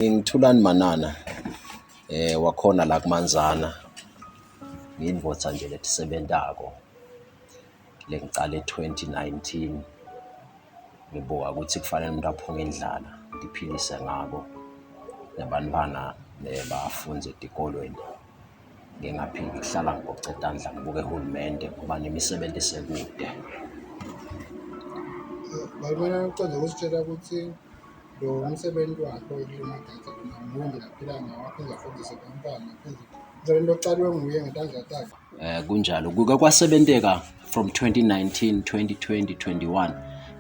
Ngithulani Manana wakhona la kuManzana, ngiyindvodza nje letisebentako lengicale 2019. Ngibuka ukuthi kufanele umuntu aphunge indlala ngiphilise ngabo nabantwana bafundze etikolweni. Ngingaphinde ngihlala ngibocedandla ngibuke uhulumende ngoba nemisebenzi sekude. Balibona ucondze ukusitshela ukuthi lo msebenzi wakho wokulima idatha namuhla naphila ngawo aphinde afundise abantwana umsebenzi ocalwe nguye ngetandla takhe. Kunjalo kuke kwasebenteka from 2019, 2020, 21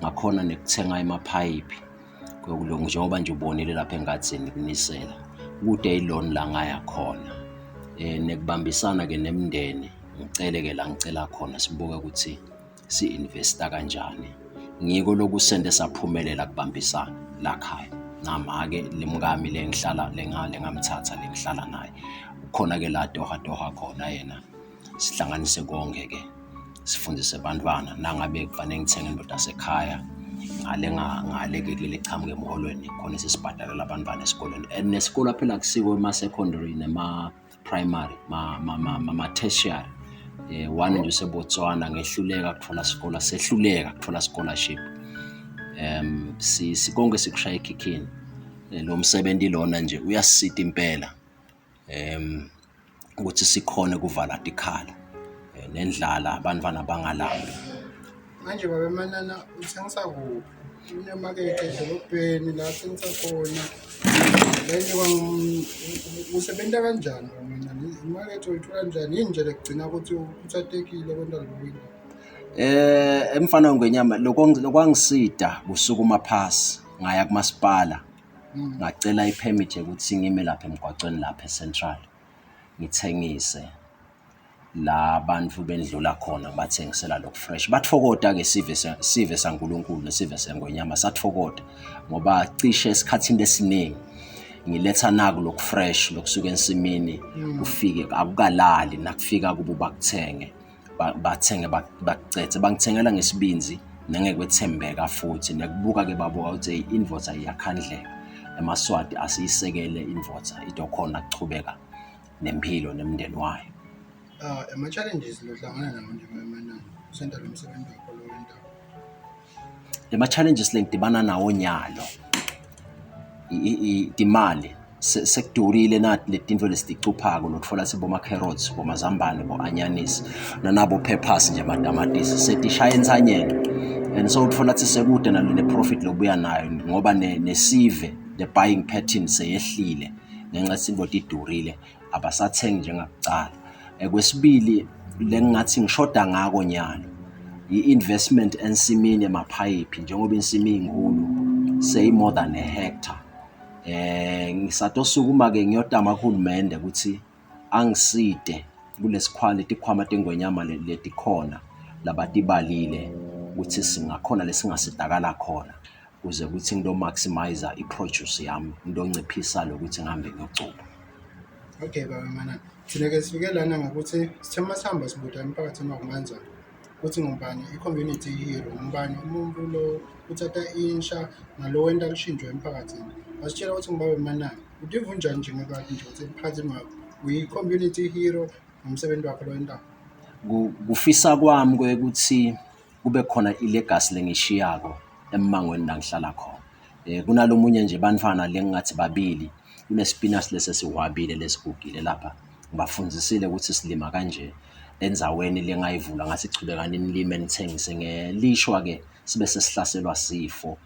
ngakhona nekuthenga emaphayiphi kokulungu njengoba nje ubonile lapha engadzini kunisela kude iloni la ngaya khona. Nekubambisana ke nemndeni ngicele ke la ngicela khona sibuke ukuthi si-investa kanjani. Ngiko lokusende saphumelela kubambisana la khaya. Nama-ke limkami lengihlala lengamthatha lengihlala naye. Khona ke la toha khona yena sihlanganise konke ke sifundise abantwana nangabe kufanele ngithenge indoda yasekhaya ngale ke kuleli chamuke emholweni khona sesibhadalela abantwana esikoleni. And nesikole phela kusiko ema-secondary nema-primary ma-tertiary. One nje useBotswana ngehluleka kuthola isikole, sehluleka kuthola scholarship. Sikonke sikushaya ekhikhini. Lo msebenzi lona nje uyasisita impela. Ukuthi sikhone kuvala tikhala nendlala abantwana bangalambi. Manje Baba Manana uthengisa kuphi? Unemakethe edolobheni la thengisa khona. Usebenza kanjani Baba Manana? Imakethe uyithola kanjani? Yini nje lekugcina ukuthi uthathekile kwenta lokho? Emfana ngwenyama lokwangisida kusukuma phasi ngaya kumasipala ngacela ipermit ukuthi ngime lapha emgwaqweni lapha eCentral ngithengise la bantu bendlula khona bathengisela lokhu fresh. Bathokota ke sive saNkulunkulu nesive sengwenyama sathokota ngoba cishe esikhathini esiningi ngiletha naku lokhu fresh lokusuka ensimini kufike akukalali nakufika kubo bakuthenge bathenge bakucethe bangithengela ngesibinzi nangekwethembeka futhi nekubuka ke babuka ukuthi indvodza iyakhandleka emaswati asiyisekele indvodza idokhona kuchubeka nempilo nemndeni wayo. Ama-challenges lohlangana nawo nje Baba Manana usenta lo msebenzi wakho lo wendawo. Lema-challenges lengidibana nawo nyalo imali sekudurile nathi letinto lesiticuphako lotfola siboma-carrots, bomazambane, bo-anyanisi nanabo peppers nje amatamatisi setishaya ensanyeni. And so utfola ukuthi sekude nalo ne-profit lokubuya nayo ngoba nesive the-buying pattern seyehlile ngenxa yesinto idurile abasathengi njengakucala. Kwesibili lengathi ngishoda ngako nyalo i-investment ensimini emaphayiphi njengoba insimi inkulu say-more than a hectare. Ngisatosukuma-ke ngiyodama kuhulumende ukuthi angiside kulesikhwama tengwenyama letikhona labatibalile ukuthi singakhona lesingasidakala khona kuze ukuthi ngito-maximize i-produce yami ngitonciphisa lokuthi ngihambe ngiyocupha. Okay Baba Manana, thina-ke sifike lana ngokuthi sithe masihamba sibuda emphakathini wakuManzana ukuthi ngubani i-community hero, ngubani umuntu lo uthatha insha nalo wenta lushintsho emphakathini. Asitshela ukuthi Baba Manana utiva unjani njengekade nje ukuthi emphakathini wakho uyi-community hero ngomsebenzi wakho lo wentayo? Kufisa kwami ukuthi kube khona ilegacy lengishiyako emangweni la ngihlala khona. Kunalomunye nje bantwana lengathi babili kunespinashi lesesiwabile lesigugile lapha ngibafundzisile ukuthi silima kanje endzaweni lengayivula ngathi chubekani nilime nithengise ngelishwa ke sibe sesihlaselwa sifo.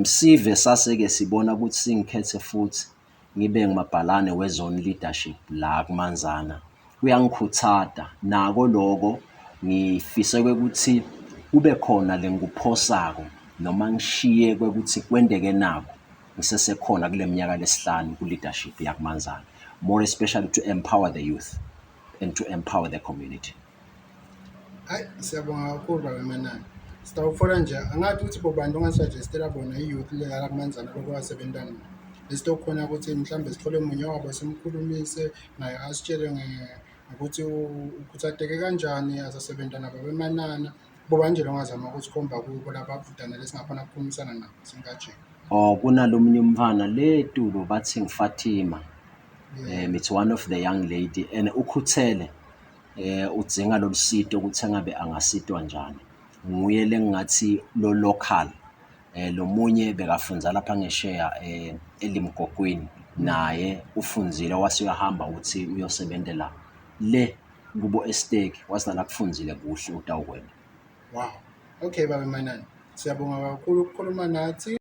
Sive sase-ke sibona ukuthi singikhethe futhi ngibe ngumabhalane we-zone leadership la kuManzana. Kuyangikhuthata nako loko ngifise ukuthi kube khona lengikuphosako noma ngishiye kwekuthi kwendeke nako ngisesekhona kule minyaka lesihlanu ku-leadership yakuManzana, more especially to empower the youth and to empower the community. Hayi, siyabonga kakhulu Baba Manana. Sitawufola nje angathi ukuthi bobantu ongasajestela bona i-youth le yala kuManzana lokho wasebenza ngalo. Lesitokhona ukuthi mhlambe sithole omunye wabo simkhulumise naye asitshele ngokuthi ukuthatheke kanjani asasebenza naBaba Manana. Boba nje longazama ukuthi khomba kubo lapha abudana lesingakhona ukukhulumisana nabo singaje. Kunalomunye umfana le Tulo bathi ngiFatima. Yeah. It's one of the young lady and ukhuthele udzinga lolusito ukuthi engabe angasitwa njani. Nguye lengathi lo local. Lo munye bekafundza lapha ngesheya eLimgogweni, naye ufundzile wase uyahamba ukuthi uyosebentela le kubo Esteki, wasala kufundzile kuhle utawukwena. Wow. Okay, Baba Manani. Siyabonga kakhulu ukukhuluma nathi.